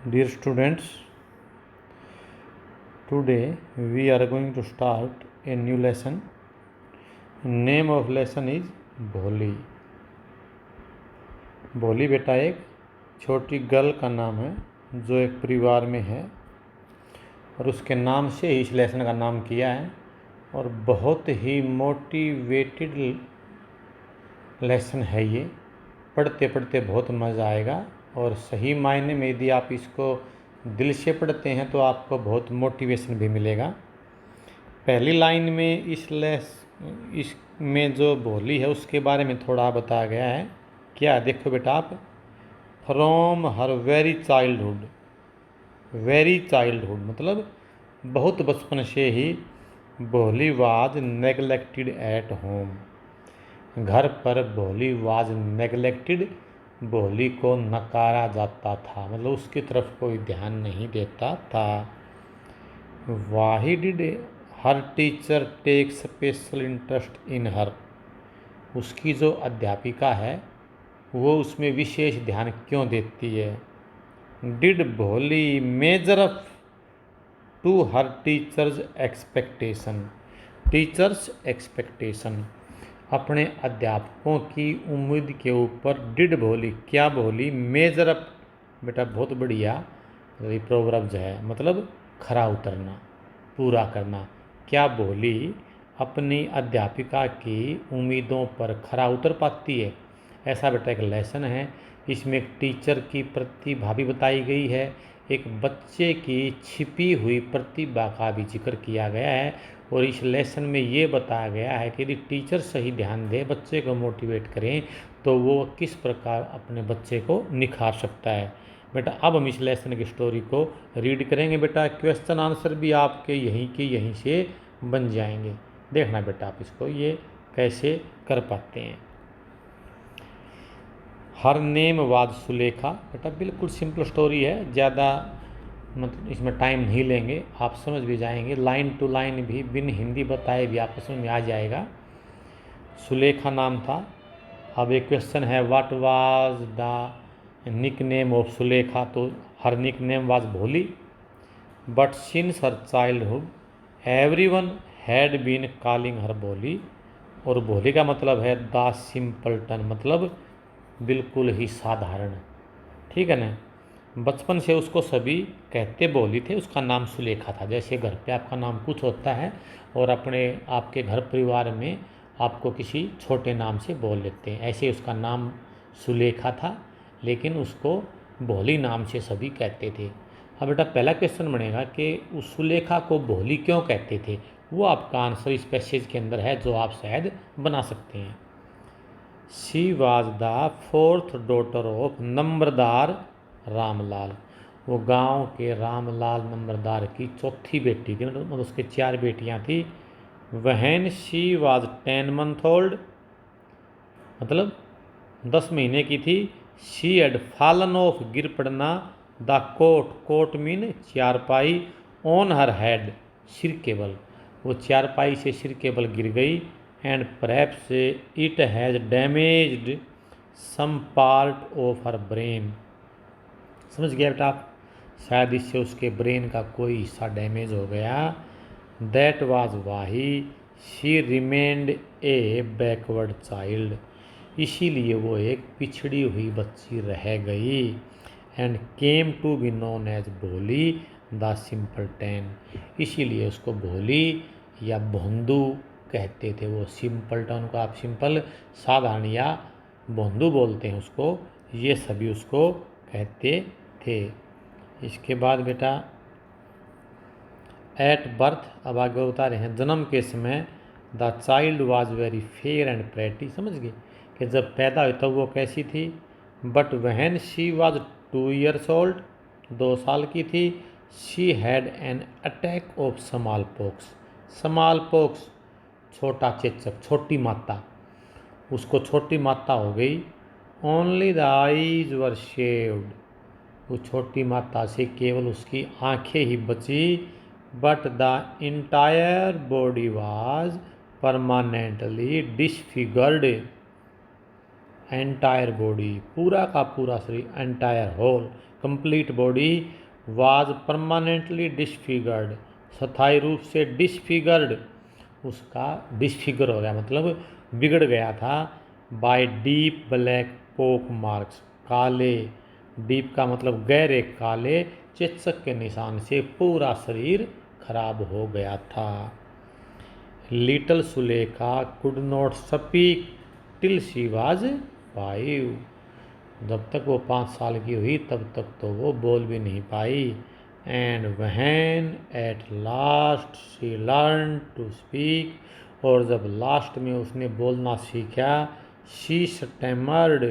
Dear students, today we are going to start a new lesson. Name of lesson is भोली. भोली बेटा एक छोटी गर्ल का नाम है जो एक परिवार में है और उसके नाम से ही इस लेसन का नाम किया है और बहुत ही मोटिवेटेड लेसन है ये. पढ़ते पढ़ते बहुत मज़ा आएगा और सही मायने में यदि आप इसको दिल से पढ़ते हैं तो आपको बहुत मोटिवेशन भी मिलेगा. पहली लाइन में इसमें जो भोली है उसके बारे में थोड़ा बताया गया है. क्या देखो बेटा आप, फ्रॉम हर वेरी चाइल्डहुड मतलब बहुत बचपन से ही भोली वाज नेगलेक्टेड एट होम. घर पर भोली वाज नेगलेक्टेड, भोली को नकारा जाता था, मतलब उसकी तरफ कोई ध्यान नहीं देता था. Why did her teacher take special interest in her, उसकी जो अध्यापिका है वो उसमें विशेष ध्यान क्यों देती है. Did Bholi measure up to her teachers expectation, अपने अध्यापकों की उम्मीद के ऊपर डिड भोली, क्या भोली मेजर अप, बेटा बहुत बढ़िया प्रोवर्ब्स है, मतलब खरा उतरना, पूरा करना. क्या भोली अपनी अध्यापिका की उम्मीदों पर खरा उतर पाती है. ऐसा बेटा एक लेसन है. इसमें एक टीचर की प्रतिभा भी बताई गई है, एक बच्चे की छिपी हुई प्रतिभा का भी जिक्र किया गया है और इस लेसन में ये बताया गया है कि यदि टीचर सही ध्यान दे, बच्चे को मोटिवेट करें तो वो किस प्रकार अपने बच्चे को निखार सकता है. बेटा अब हम इस लेसन की स्टोरी को रीड करेंगे. बेटा क्वेश्चन आंसर भी आपके यहीं से बन जाएंगे. देखना बेटा आप इसको ये कैसे कर पाते हैं. Her name was Sulekha. बेटा बिल्कुल सिंपल स्टोरी है, ज़्यादा मतलब इसमें टाइम नहीं लेंगे, आप समझ भी जाएंगे. लाइन टू लाइन भी बिन हिंदी बताए भी आपको समझ में आ जाएगा. सुलेखा नाम था. अब एक क्वेश्चन है, what was the nickname of Sulekha, तो her nickname was Bholi. But since her childhood everyone had been calling her Bholi, और भोली का मतलब है द सिंपलटन, मतलब बिल्कुल ही साधारण. ठीक है ना. बचपन से उसको सभी कहते भोली थे. उसका नाम सुलेखा था. जैसे घर पे आपका नाम कुछ होता है और आपके घर परिवार में आपको किसी छोटे नाम से बोल लेते हैं, ऐसे उसका नाम सुलेखा था, लेकिन उसको भोली नाम से सभी कहते थे. अब बेटा पहला क्वेश्चन बनेगा कि उस सुलेखा को भोली क्यों कहते थे. वो आपका आंसर इस पैसेज के अंदर है जो आप शायद बना सकते हैं. She was the fourth daughter of Numberdar Ramlal. वो गांव के रामलाल नंबरदार की चौथी बेटी थी, मतलब उसके 4 बेटियां थी. वहन शी वाज 10 months ओल्ड, मतलब 10 महीने की थी. शी हैड फॉलन ऑफ, गिर पड़ना. द कोट मीन चारपाई. ऑन हर हेड, सिर के बल, वो चारपाई से सिर के बल गिर गई. And perhaps it has damaged some part of her brain. समझ गया बेटा आप, शायद इससे उसके ब्रेन का कोई हिस्सा डैमेज हो गया. That was why she remained a backward child, इसीलिए वो एक पिछड़ी हुई बच्ची रह गई. And came to be known as Bholi the simpleton, इसीलिए उसको भोली या भोंदू कहते थे. वो सिंपलटन को आप सिंपल, साधारण या भोंदू बोलते हैं उसको, ये सभी उसको कहते थे. इसके बाद बेटा एट बर्थ, अब आगे बता रहे हैं, जन्म के समय the child was very fair and pretty. समझ गए कि जब पैदा हुई तब वो कैसी थी. बट वहन शी वाज 2 years ओल्ड, 2 साल की थी. She had an attack of smallpox, छोटा चेचक, छोटी माता, उसको छोटी माता हो गई. Only the eyes were saved, वो छोटी माता से केवल उसकी आंखें ही बची. But the entire body was permanently disfigured, entire body, पूरा का पूरा शरीर, entire whole complete body was permanently disfigured, स्थायी रूप से डिसफिगर्ड, उसका डिसफिगर हो गया मतलब बिगड़ गया था, बाय डीप ब्लैक पोक मार्क्स, काले, डीप का मतलब गहरे काले चेचक के निशान से पूरा शरीर खराब हो गया था। Little Sulekha could not speak till she was 5, जब तक वो 5 साल की हुई तब तक तो वो बोल भी नहीं पाई। And when at last she learn to speak, और जब लास्ट में उसने बोलना सीखा, शी स्टैमर्ड,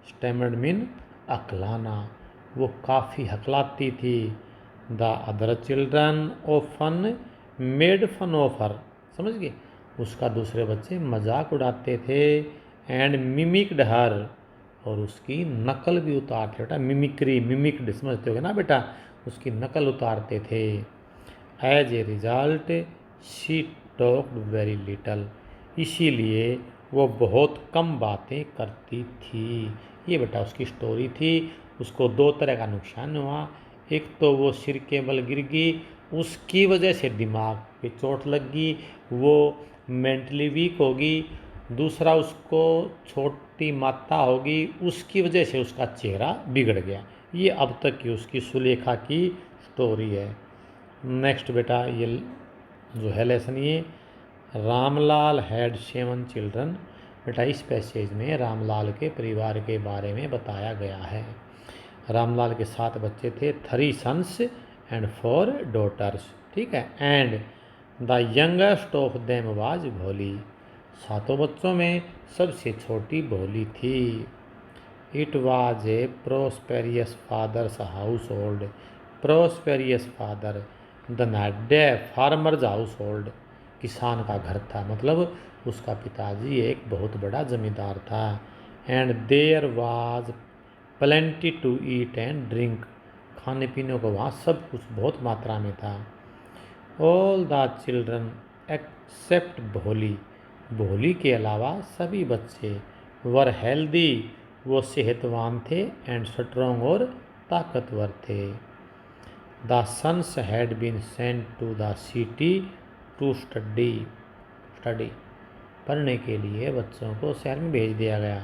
स्टैमर्ड मीन अकलाना, वो काफ़ी हकलाती थी। The other children often made fun of her, समझ गए, उसका दूसरे बच्चे मजाक उड़ाते थे। एंड मिमिक्ड हर, और उसकी नकल भी उतारते, बेटा मिमिक्री, मिमिक्ड समझते हो ना बेटा, उसकी नकल उतारते थे। As a result she talked very little, इसीलिए वो बहुत कम बातें करती थी। ये बेटा उसकी स्टोरी थी। उसको 2 तरह का नुकसान हुआ, एक तो वो सिर के बल गिर गई, उसकी वजह से दिमाग पे चोट लग गई, वो मेंटली वीक होगी। दूसरा उसको छोटी माता होगी, उसकी वजह से उसका चेहरा बिगड़ गया। ये अब तक की उसकी सुलेखा की स्टोरी है। नेक्स्ट बेटा ये जो है लेसन, ये रामलाल हैड 7 चिल्ड्रन, बेटा इस पैसेज में रामलाल के परिवार के बारे में बताया गया है। रामलाल के 7 बच्चे थे, 3 सन्स एंड 4 डॉटर्स, ठीक है। And the youngest of them was Bholi, 7 बच्चों में सबसे छोटी भोली थी। It was a prosperous father's household, prosperous father धनाढ्य फार्मर्स हाउस होल्ड, किसान का घर था, मतलब उसका पिताजी एक बहुत बड़ा जमींदार था। And there was plenty to eat and drink, खाने पीने को वहाँ सब कुछ बहुत मात्रा में था। ऑल द चिल्ड्रन एक्सेप्ट भोली, भोली के अलावा सभी बच्चे वर हेल्दी, वो सेहतवान थे, एंड स्ट्रॉन्ग और ताकतवर थे। The sons had been sent to the city to study, पढ़ने के लिए बच्चों को शहर में भेज दिया गया।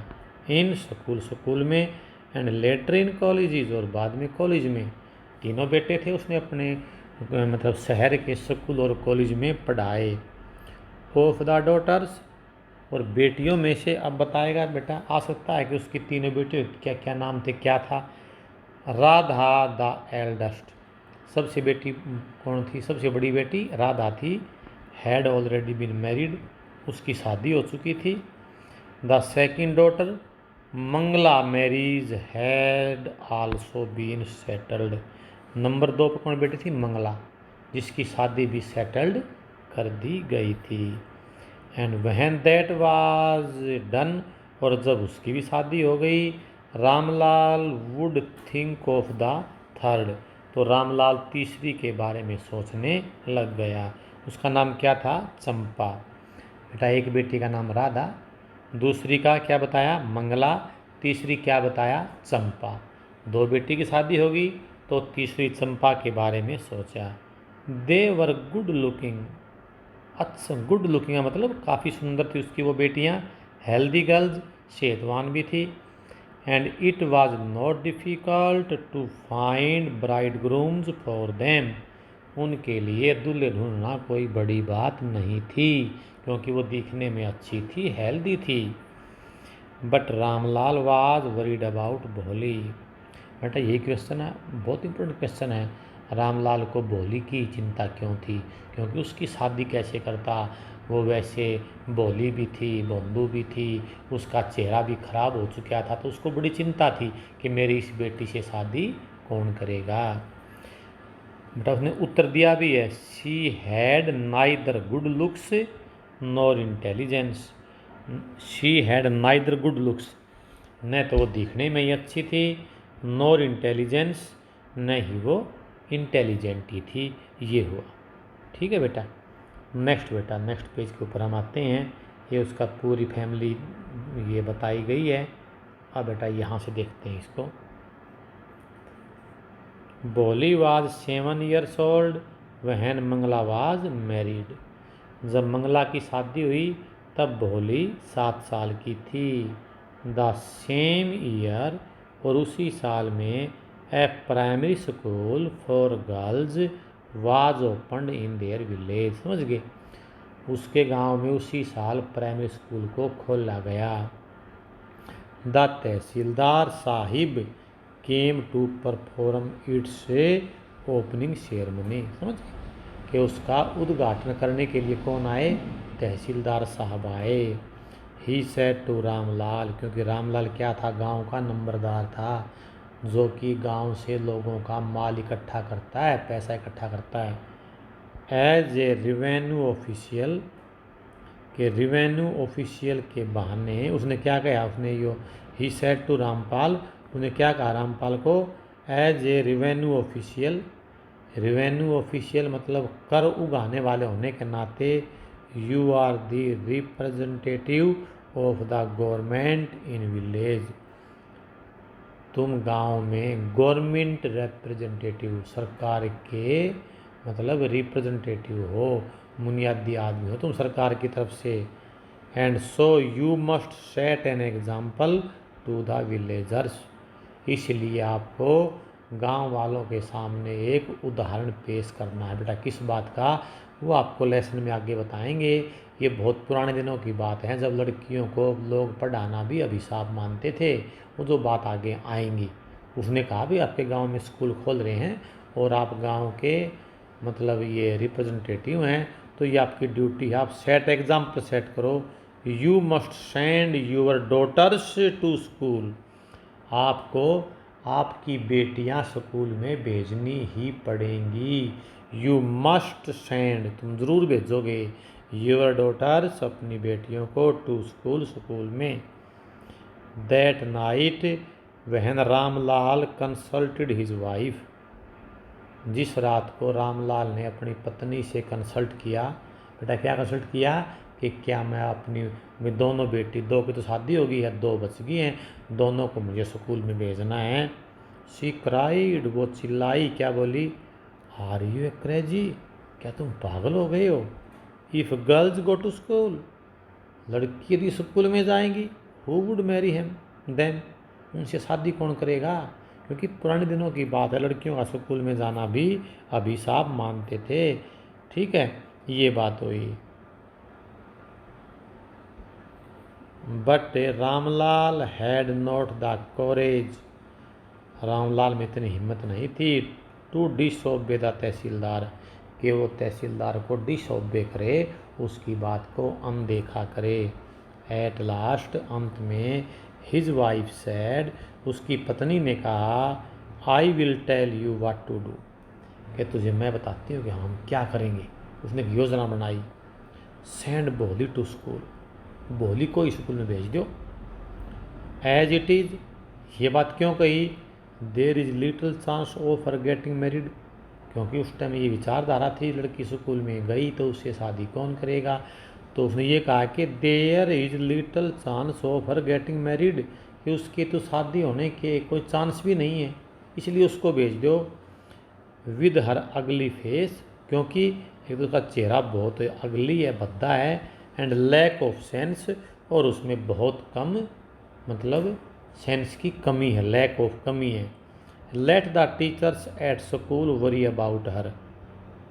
इन स्कूल, स्कूल में, एंड लेटर इन कॉलेजेस, और बाद में कॉलेज में। तीनों बेटे थे उसने अपने मतलब शहर के स्कूल और कॉलेज में पढ़ाए। ऑफ द डॉटर्स, और बेटियों में से अब बताएगा बेटा, आ सकता है कि उसकी तीनों बेटे क्या क्या नाम थे, क्या था। राधा द एल्डेस्ट, सबसे बेटी कौन थी, सबसे बड़ी बेटी राधा थी। हैड ऑलरेडी बीन मैरिड, उसकी शादी हो चुकी थी। The second daughter Mangala marriage had also been settled, number 2 पर कौन बेटी थी, मंगला, जिसकी शादी भी सेटल्ड कर दी गई थी। And when that was done, और जब उसकी भी शादी हो गई, Ramlal would think of the third, तो रामलाल तीसरी के बारे में सोचने लग गया। उसका नाम क्या था, चंपा, बेटा एक बेटी का नाम राधा, दूसरी का क्या बताया, मंगला, तीसरी क्या बताया, चंपा। 2 बेटी की शादी होगी तो तीसरी चंपा के बारे में सोचा। दे वर गुड लुकिंग, अच्छा गुड लुकिंग मतलब काफ़ी सुंदर थी उसकी वो बेटियां, हेल्दी गर्ल्स, सेहतवान भी थी। And it was not difficult to find bridegrooms for them, उनके लिए दूल्हे ढूंढना कोई बड़ी बात नहीं थी, क्योंकि वो दिखने में अच्छी थी, हेल्दी थी। But Ramlal was worried about भोली, बेटा ये क्वेश्चन है, बहुत इंपॉर्टेंट क्वेश्चन है। रामलाल को भोली की चिंता क्यों थी, क्योंकि उसकी शादी कैसे करता, वो वैसे भोली भी थी, बंधु भी थी, उसका चेहरा भी खराब हो चुका था, तो उसको बड़ी चिंता थी कि मेरी इस बेटी से शादी कौन करेगा। बेटा उसने उत्तर दिया भी है, she had neither good looks nor intelligence, she had neither good looks, न तो वो दिखने में ही अच्छी थी, नॉर इंटेलिजेंस, न ही वो इंटेलिजेंट ही थी। ये हुआ, ठीक है बेटा। नेक्स्ट बेटा, नेक्स्ट पेज के ऊपर हम आते हैं। ये उसका पूरी फैमिली ये बताई गई है। अब बेटा यहाँ से देखते हैं इसको। Bholi was 7 years old when Mangala was married. जब मंगला की शादी हुई तब भोली 7 साल की थी। द सेम ईयर, और उसी साल में, a primary school for girls was opened in their village. समझ गए, उसके गांव में उसी साल प्राइमरी स्कूल को खोला गया। The tehsildar sahib came to perform its opening ceremony. समझ गए कि उसका उद्घाटन करने के लिए कौन आए? तहसीलदार साहब आए। ही सेड टू रामलाल, क्योंकि रामलाल क्या था? गांव का नंबरदार था, जो कि गांव से लोगों का माल इकट्ठा करता है, पैसा इकट्ठा करता है। एज ए रिवेन्यू ऑफिशियल, के रिवेन्यू ऑफिशियल के बहाने उसने क्या कहा? उसने यो ही सेड टू रामपाल, उसने क्या कहा रामपाल को? As a revenue official, revenue official मतलब कर उगाने वाले होने के नाते, you are the representative of the government in village. तुम गांव में गवर्नमेंट रिप्रेजेंटेटिव, सरकार के मतलब रिप्रेजेंटेटिव हो, बुनियादी आदमी हो तुम सरकार की तरफ से। And so you must set an example to the villagers, इसलिए आपको गांव वालों के सामने एक उदाहरण पेश करना है। बेटा किस बात का? वो आपको लेसन में आगे बताएंगे। ये बहुत पुराने दिनों की बात है, जब लड़कियों को लोग पढ़ाना भी अभिशाप मानते थे। वो जो बात आगे आएंगी। उसने कहा भी आपके गांव में स्कूल खोल रहे हैं और आप गांव के मतलब ये रिप्रेजेंटेटिव हैं, तो ये आपकी ड्यूटी है, आप सेट एग्जाम्पल सेट करो। You must send your daughters to school, आपको आपकी बेटियां स्कूल में भेजनी ही पड़ेंगी। यू मस्ट सेंड, तुम ज़रूर भेजोगे, यूर डॉटर्स, अपनी बेटियों को, टू स्कूल, स्कूल में। That night when Ramlal consulted his wife, जिस रात को रामलाल ने अपनी पत्नी से कंसल्ट किया। बेटा क्या कंसल्ट किया? कि क्या मैं अपनी में दोनों बेटी, दो की तो शादी हो गई है, 2 बच गई हैं, दोनों को मुझे स्कूल में भेजना है। शी क्राइड, वो चिल्लाई, क्या बोली? आर यू ए क्रेजी, क्या तुम पागल हो गए हो? If girls go to school, लड़की यदि स्कूल में जाएंगी, who would marry him them, उनसे शादी कौन करेगा? क्योंकि पुराने दिनों की बात है, लड़कियों का स्कूल में जाना भी अभिशाप मानते थे। ठीक है, ये बात हुई। But Ramlal had not the courage, Ramlal में इतनी हिम्मत नहीं थी टू डिसओबे द तहसीलदार, कि वो तहसीलदार को डिसओबे करे, उसकी बात को अनदेखा करे। एट लास्ट, अंत में, हिज वाइफ सैड, उसकी पत्नी ने कहा, I will tell you what to do, कि तुझे मैं बताती हूँ कि हम क्या करेंगे। उसने एक योजना बनाई। सेंड बोली टू स्कूल, बोली को स्कूल में भेज दो। एज इट इज़, ये बात क्यों कही? There is little chance of her getting married, क्योंकि उस टाइम ये विचारधारा थी, लड़की स्कूल में गई तो उससे शादी कौन करेगा। तो उसने ये कहा कि there is little chance of her getting married, कि उसकी तो शादी होने के कोई चांस भी नहीं है, इसलिए उसको भेज दो। विद हर अगली फेस, क्योंकि एक तो उसका चेहरा बहुत अगली है, भद्दा है, एंड लैक ऑफ सेंस, और उसमें बहुत कम मतलब सेंस की कमी है, लैक ऑफ कमी है। Let the teachers at school worry about her,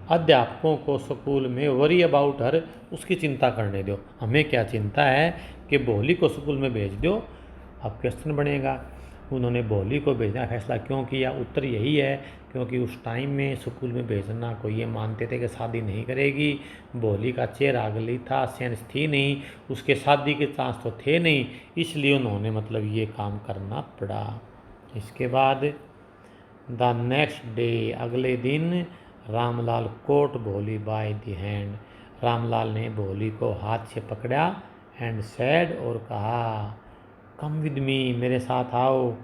अध्यापकों को स्कूल में वरी अबाउट हर, उसकी चिंता करने दो। हमें क्या चिंता है कि बोली को स्कूल में भेज दो। अब क्वेश्चन बनेगा, उन्होंने बोली को भेजना का फैसला क्यों किया? उत्तर यही है, क्योंकि उस टाइम में स्कूल में भेजना को ये मानते थे कि शादी नहीं करेगी। बोली का चेहरा अगली था, सेंस थी नहीं, उसके शादी के चांस तो थे नहीं, इसलिए उन्होंने मतलब ये काम करना पड़ा। इसके बाद द नेक्स्ट डे, अगले दिन, रामलाल कोट भोली बाय द हैंड, रामलाल ने भोली को हाथ से पकड़ा, एंड सैड, और कहा, कम विद मी, मेरे साथ आओ,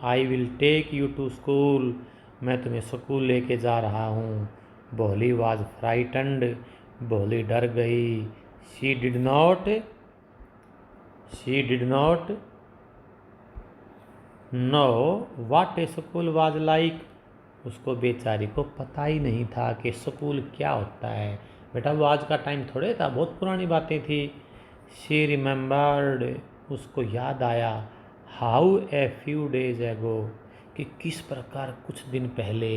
I will take you to school, मैं तुम्हें स्कूल लेके जा रहा हूँ। भोली वाज फ्राइटन्ड, भोली डर गई। She did not know what A school was like. उसको बेचारी को पता ही नहीं था कि स्कूल क्या होता है। बेटा वो आज का टाइम थोड़े था, बहुत पुरानी बातें थी। शी रिमेंबर्ड, उसको याद आया, हाउ ए फ्यू डेज एगो, कि किस प्रकार कुछ दिन पहले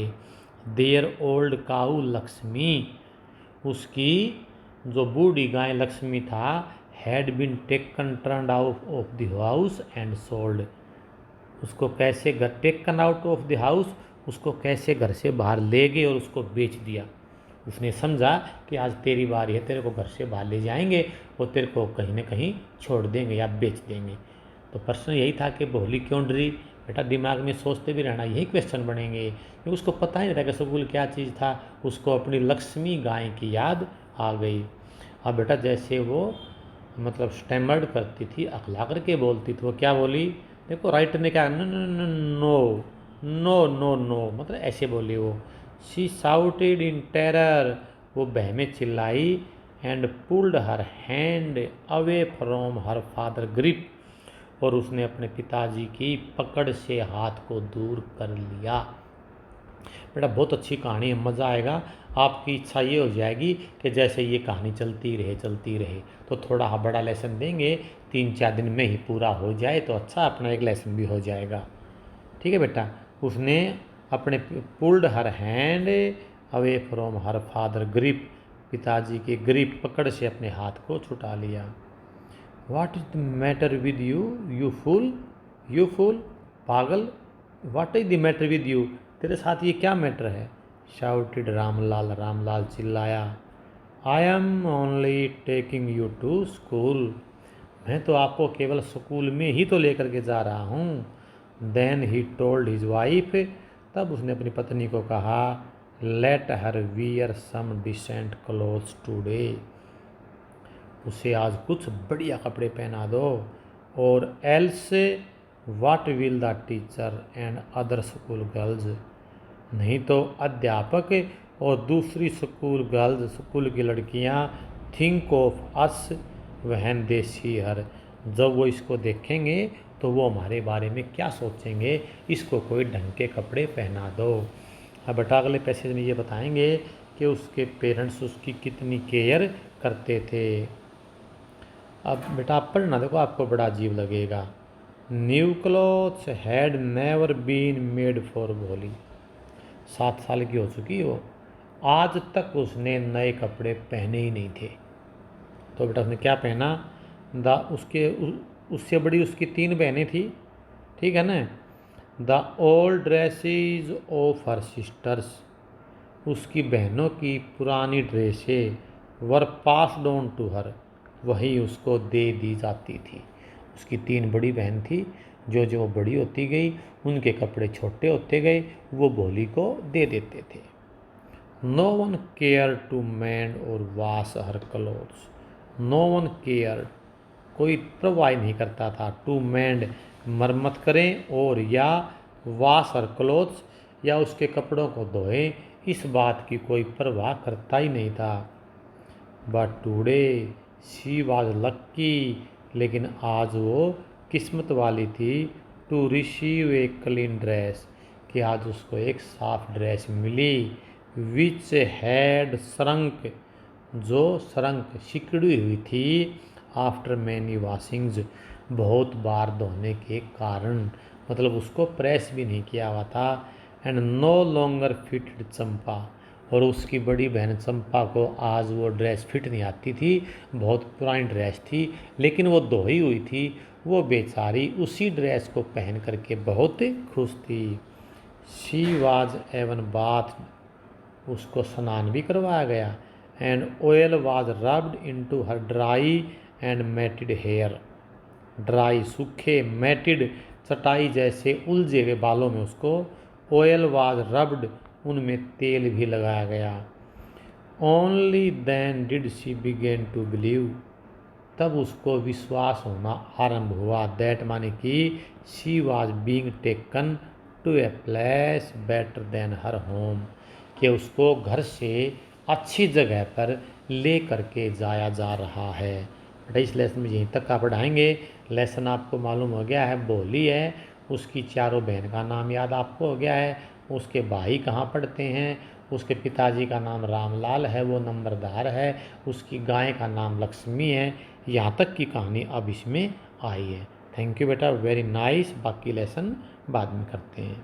देयर ओल्ड काऊ लक्ष्मी, उसकी जो बूढ़ी गाय लक्ष्मी था, had been taken turn out of the house and sold. उसको कैसे घर taken out of the house, उसको कैसे घर से बाहर ले गए और उसको बेच दिया। उसने समझा कि आज तेरी बारी है, तेरे को घर से बाहर ले जाएंगे और तेरे को कहीं ना कहीं छोड़ देंगे या बेच देंगे। तो प्रश्न यही था कि भोली क्यों डरी। बेटा दिमाग में सोचते भी रहना, यही क्वेश्चन बनेंगे, क्योंकि उसको पता ही नहीं था कि स्कूल क्या चीज़ था। उसको अपनी लक्ष्मी गाय की याद आ गई। अब बेटा जैसे वो मतलब स्टैमर्ड करती थी, अखला करके बोलती थी, वो क्या बोली, देखो राइटर ने क्या, no no no no no no no, मतलब ऐसे बोली वो। शी साउटेड इन टेरर, वो बहमे चिल्लाई, and pulled her hand away from her father grip, और उसने अपने पिताजी की पकड़ से हाथ को दूर कर लिया। बेटा बहुत अच्छी कहानी है, मज़ा आएगा। आपकी इच्छा ये हो जाएगी कि जैसे ये कहानी चलती रहे। तो थोड़ा बड़ा लेसन देंगे, 3-4 दिन में ही पूरा हो जाए तो अच्छा, अपना एक लेसन भी हो जाएगा। ठीक है बेटा। उसने अपने pulled her hand away from her father grip, पिताजी के ग्रिप पकड़ से अपने हाथ को छुटा लिया। What is the matter with you, you fool, पागल। What is the matter with you, तेरे साथ ये क्या मैटर है। शाउटेड रामलाल, रामलाल चिल्लाया। I am only taking you to school, मैं तो आपको केवल स्कूल में ही तो लेकर के जा रहा हूँ। Then he told his wife, तब उसने अपनी पत्नी को कहा, let her wear some decent clothes today, उसे आज कुछ बढ़िया कपड़े पहना दो, or else what will the teacher and other school girls, नहीं तो अध्यापक और दूसरी स्कूल की लड़कियां think of us when they see her, जब वो इसको देखेंगे तो वो हमारे बारे में क्या सोचेंगे, इसको कोई ढंग के कपड़े पहना दो। अब बेटा अगले पैसेज में ये बताएंगे कि उसके पेरेंट्स उसकी कितनी केयर करते थे। अब बेटा आप पढ़ना, देखो आपको बड़ा अजीब लगेगा। New clothes had never been made for Bholi, 7 साल की हो चुकी वो, आज तक उसने नए कपड़े पहने ही नहीं थे। तो बेटा उसने क्या पहना, उससे बड़ी उसकी 3 बहनें थी, ठीक है ना। The old dresses of her sisters, उसकी बहनों की पुरानी ड्रेसें were passed on to her, वही उसको दे दी जाती थी। उसकी 3 बड़ी बहन थी, जो जो बड़ी होती गई उनके कपड़े छोटे होते गए, वो भोली को दे देते थे। No one care to mend or wash her clothes, no one care, कोई परवाह नहीं करता था, टू मेंड मरम्मत करें, और या वाश हर क्लोथ्स, या उसके कपड़ों को धोएं, इस बात की कोई परवाह करता ही नहीं था। But today she was lucky, लेकिन आज वो किस्मत वाली थी, to receive a clean dress, कि आज उसको एक साफ ड्रेस मिली, विच हैड श्रंक, जो श्रंक सिकड़ी हुई थी, आफ्टर मैनी वॉशिंग्स, बहुत बार धोने के कारण, मतलब उसको प्रेस भी नहीं किया हुआ था। एंड नो लॉन्गर फिटेड चंपा, और उसकी बड़ी बहन चंपा को आज वो ड्रेस फिट नहीं आती थी, बहुत पुरानी ड्रेस थी, लेकिन वो धोई हुई थी। वो बेचारी उसी ड्रेस को पहन करके बहुत खुश थी। शी वाज एवन बाथ, उसको स्नान भी करवाया गया, and oil was rubbed into her dry and matted hair, dry सूखे, मैटिड चटाई जैसे उलझे हुए बालों में उसको ऑयल वाज रब्ड, उनमें तेल भी लगाया गया। Only then did she begin to believe, तब उसको विश्वास होना आरंभ हुआ, दैट माने कि she was being taken to a place better than her home, कि उसको घर से अच्छी जगह पर ले करके जाया जा रहा है। बेटा इस लेसन में यहीं तक का पढ़ाएंगे। लेसन आपको मालूम हो गया है, भोली है, उसकी चारों बहन का नाम याद आपको हो गया है, उसके भाई कहाँ पढ़ते हैं, उसके पिताजी का नाम रामलाल है, वो नंबरदार है, उसकी गाय का नाम लक्ष्मी है। यहाँ तक की कहानी अब इसमें आई है। थैंक यू बेटा, वेरी नाइस। बाकी लेसन बाद में करते हैं।